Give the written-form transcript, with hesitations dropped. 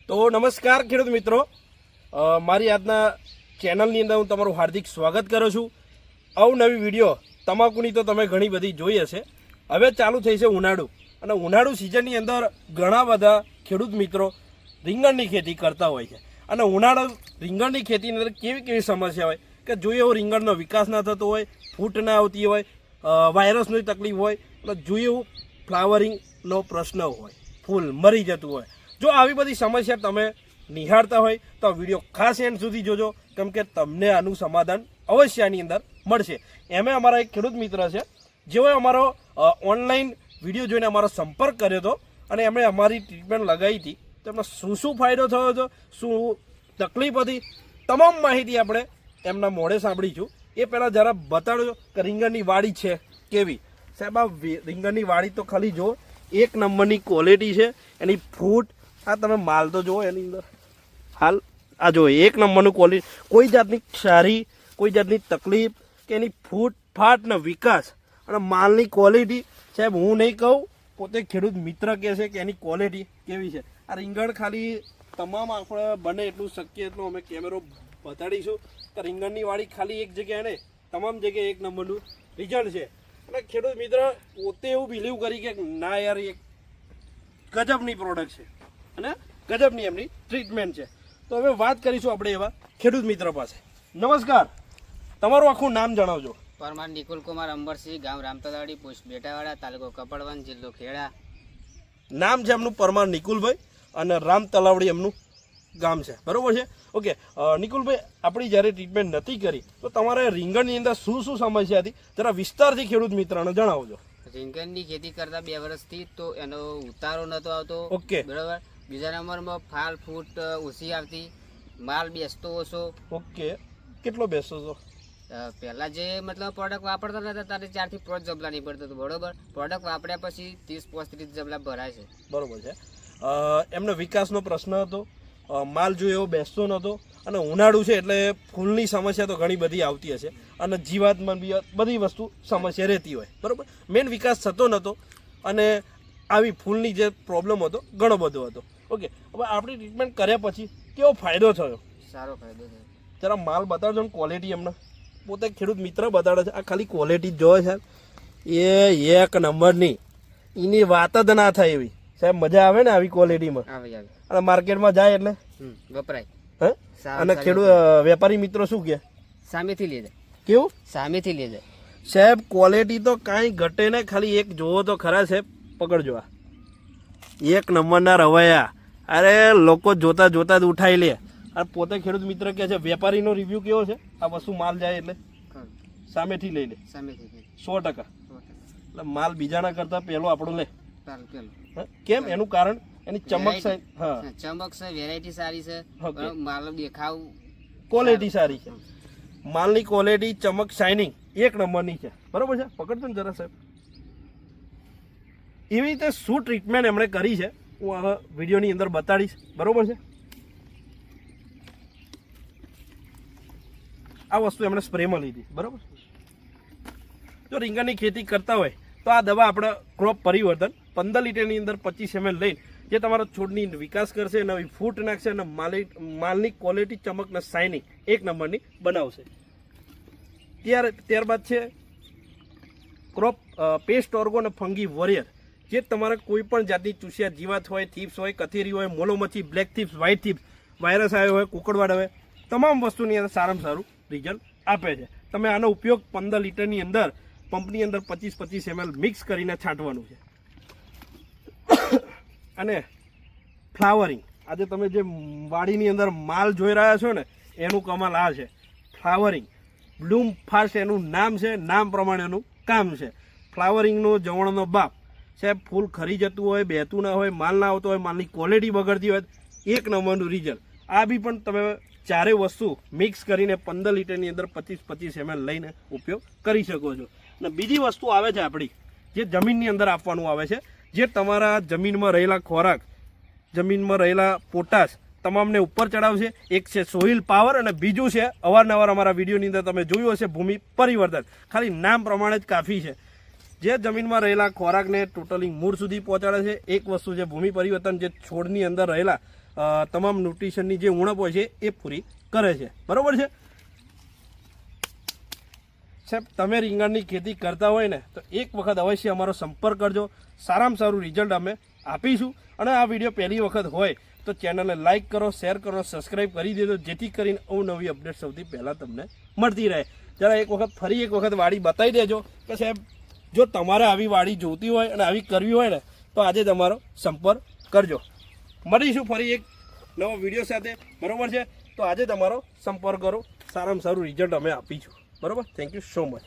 તો નમસ્કાર ખેડૂત મિત્રો, મારી આજના ચેનલની અંદર હું તમારું હાર્દિક સ્વાગત કરું છું. અવનવી વિડીયો તમાકુની તો તમે ઘણી બધી જોઈ હશે. હવે ચાલુ થઈ છે ઉનાળુ, અને ઉનાળુ સિઝનની અંદર ઘણા બધા ખેડૂત મિત્રો રીંગણની ખેતી કરતા હોય છે. અને ઉનાળુ રીંગણની ખેતીની અંદર કેવી કેવી સમસ્યા હોય કે જોઈએ એવું રીંગણનો વિકાસ ના થતો હોય, ફૂટ ના આવતી હોય, વાયરસની તકલીફ હોય, એટલે જોઈએ એવું ફ્લાવરિંગનો પ્રશ્ન હોય, ફૂલ મરી જતું હોય. જો આવી બધી સમસ્યા તમે નિહાળતા હોય તો વિડીયો ખાસ એન્ડ સુધી જોજો, કેમ કે તમને આનું સમાધાન અવશ્ય આની અંદર મળશે. એમે અમારા એક ખેડૂત મિત્ર છે, જેઓએ અમારો ઓનલાઈન વિડીયો જોઈને અમારો સંપર્ક કર્યો હતો અને એમણે અમારી ટ્રીટમેન્ટ લગાવી હતી. તો એમને શું શું ફાયદો થયો હતો, શું તકલીફ હતી, તમામ માહિતી આપણે એમના મોઢે સાંભળીશું. એ પહેલાં જરા બતાડજો કે રીંગણની વાડી છે કેવી. સાહેબ, આ રીંગણની વાડી તો ખાલી જો એક નંબરની ક્વોલિટી છે. એની ફૂટ, આ તમે માલ તો જુઓ એની અંદર, હાલ આ જો એક નંબરનું ક્વોલિટી, કોઈ જાતની ક્ષારી, કોઈ જાતની તકલીફ કે એની ફૂટ ફાટ ને વિકાસ અને માલની ક્વોલિટી. સાહેબ, હું નહીં કહું, પોતે ખેડૂત મિત્ર કહે છે કે એની ક્વોલિટી કેવી છે. આ રીંગણ ખાલી તમામ આપણે બને એટલું શક્ય એટલું અમે કેમેરો બતાડીશું કે રીંગણની વાડી ખાલી એક જગ્યાએ નહીં, તમામ જગ્યાએ એક નંબરનું રિઝલ્ટ છે. અને ખેડૂત મિત્ર પોતે એવું બિલીવ કરી કે ના યાર, એક ગજબની પ્રોડક્ટ છે અને ગજબની એમની ટ્રીટમેન્ટ છે. તો હવે વાત કરીશું આપણે એવા ખેડૂત મિત્ર પાસે. નમસ્કાર, તમારું આખું નામ જણાવજો. પરમાર નિકુલ કુમાર અંબરસિંહ, ગામ રામતલાવાડી, પોસ્ટ બેટાવાડા, તાલુકો કપડવન, જિલ્લો ખેડા. નામ છે એમનું પરમાર નિકુલભાઈ અને રામ તલાવડી એમનું ગામ છે, બરોબર છે. ઓકે નિકુલભાઈ, આપણી જ્યારે ટ્રીટમેન્ટ નથી કરી તો તમારે રીંગણની અંદર શું શું સમસ્યા હતી, જરા વિસ્તારથી ખેડૂત મિત્રને જણાવજો. રીંગણની ખેતી કરતા 2 વર્ષથી તો એનો ઉતારો નતો આવતો. ઓકે, બરાબર. બીજા નંબરમાં ફાલ ફૂટ ઓછી આવતી, માલ બેસતો ઓછો. ઓકે, કેટલો બેસો છો? પહેલા જે મતલબ પ્રોડક્ટ વાપરતા હતા ત્યારે 4 થી 5 જબલા નહીં પડતો હતો. બરોબર. પ્રોડક્ટ વાપર્યા પછી 30-35 જબલા ભરાય છે. બરોબર છે. એમનો વિકાસનો પ્રશ્ન હતો, માલ જો એવો બેસતો નહોતો, અને ઉનાળુ છે એટલે ફૂલની સમસ્યા તો ઘણી બધી આવતી હશે, અને જીવાતમાં બી બધી વસ્તુ સમસ્યા રહેતી હોય, બરાબર. મેઇન વિકાસ થતો નહોતો અને આવી ફૂલની જે પ્રોબ્લેમ હતો ઘણો બધો હતો. ઓકે, હવે આપણી ટ્રીટમેન્ટ કર્યા પછી કેવો ફાયદો થયો? સારો ફાયદો થયો. જરા માલ બતાવજો ને ક્વોલિટી. એમને પોતે ખેડૂત મિત્ર બતાડે છે. આ ખાલી ક્વોલિટી જ જોવે સાહેબ, એ એક નંબરની, એની વાત જ ના થાય એવી. સાહેબ, મજા આવે ને આવી ક્વોલિટીમાં? અને માર્કેટમાં જાય એટલે વપરાય. હે? અને ખેડૂત વેપારી મિત્રો શું કહે? સામેથી લઈ જાય. કેવું? સામેથી લઈ જાય. સાહેબ, ક્વોલિટી તો કાંઈ ઘટે ને. ખાલી એક જોવો તો ખરા સાહેબ, પકડજો. આ એક નંબરના રવૈયા. અરે લોકો જોતા જોતા જ ઉઠાઈ લે. આ પોતે ખેડૂત મિત્ર કહે છે. વેપારીનો રિવ્યુ કેવો છે? આ વસ્તુ માલ જાય એટલે સામેથી લઈ લે. સામેથી 100%. એટલે માલ બીજાના કરતા પહેલો આપણો લે. પેલો. કેમ? એનું કારણ એની ચમક છે. હા, ચમક છે, વેરાયટી સારી છે, માલ દેખાવ, ક્વોલિટી સારી છે. માલની ક્વોલિટી, ચમક, શાઇનિંગ એક નંબરની છે, બરોબર છે. પકડજો ને જરા સાહેબ. એવી રીતે શું ટ્રીટમેન્ટ એમણે કરી છે હું આ વિડીયોની અંદર બતાડીશ, બરોબર છે. આ વસ્તુ એમણે સ્પ્રેમાં લીધી, બરોબર. જો રીંગણની ખેતી કરતા હોય તો આ દવા આપણે ક્રોપ પરિવર્તન 15 લીટરની અંદર 25 ml લઈને જે તમારો છોડની વિકાસ કરશે, નવી ફૂટ નાખશે અને માલની ક્વોલિટી, ચમક ને શાઇનિંગ એક નંબરની બનાવશે. ત્યારબાદ છે ક્રોપ પેસ્ટ ઓર્ગો અને ફંગી વોરિયર, જે તમારા કોઈ પણ જાતની ચૂસિયા જીવાત હોય, થીપ્સ હોય, કથેરી હોય, મોલોમચ્છી, black thrips, white thrips, virus આવ્યો હોય, કુકડવાડ આવે, તમામ વસ્તુની અંદર સારામાં સારું રિઝલ્ટ આપે છે. તમે આનો ઉપયોગ 15 લીટરની અંદર પંપની અંદર 25-25 ml મિક્સ કરીને છાંટવાનું છે. અને ફ્લાવરિંગ, આજે તમે જે વાડીની અંદર માલ જોઈ રહ્યા છો ને, એનું કમાલ આ છે. ફ્લાવરિંગ, બ્લૂમ ફાસ્ટ એનું નામ છે, નામ પ્રમાણે એનું કામ છે. ફ્લાવરિંગનો જવણનો બાપ. સાહેબ, ફૂલ ખરી જતું હોય, બેહતું ના હોય, માલ ના આવતો હોય, માલની ક્વોલિટી બગડતી હોય, એક નંબરનું રિઝલ્ટ. આ બી પણ તમે ચારે વસ્તુ મિક્સ કરીને 15 લીટરની અંદર 25-25 ml લઈને ઉપયોગ કરી શકો છો. અને બીજી વસ્તુ આવે છે આપણી, જે જમીનની અંદર આપવાનું આવે છે, જે તમારા જમીનમાં રહેલા ખોરાક, જમીનમાં રહેલા પોટાશ તમામને ઉપર ચડાવશે. એક છે સોઇલ પાવર અને બીજું છે અવારનવાર અમારા વિડીયોની અંદર તમે જોયું હશે ભૂમિ પરિવર્તન. ખાલી નામ પ્રમાણે જ કાફી છે. જે જમીનમાં રહેલા ખોરાકને ટોટલી મૂળ સુધી પહોંચાડે છે. એક વસ્તુ છે ભૂમિ પરિવર્તન, જે છોડની અંદર રહેલા તમામ ન્યુટ્રિશનની જે ઉણપ હોય છે એ પૂરી કરે છે. બરાબર છે સાહેબ, તમે રીંગણની ખેતી કરતા હોય ને તો એક વખત અવશ્ય અમારો સંપર્ક કરજો. સારામાં સારું રિઝલ્ટ અમે આપીશું. અને આ વિડીયો પહેલી વખત હોય તો ચેનલને લાઇક કરો, શેર કરો, સબસ્ક્રાઈબ કરી દેજો, જેથી કરીને અવનવી અપડેટ સૌથી પહેલાં તમને મળતી રહે. જરા ફરી એક વખત વાડી બતાવી દેજો કે સાહેબ જો તમારે આવી વાડી જોતી હોય અને આવી કરવી હોય ને તો આજે તમારો સંપર્ક કરજો. મળીશું ફરી એક નવો વિડીયો સાથે. બરાબર છે, તો આજે તમારો સંપર્ક કરો. સારામાં સારું રિઝલ્ટ અમે આપીશું. બરાબર, થેન્ક યુ સો મચ.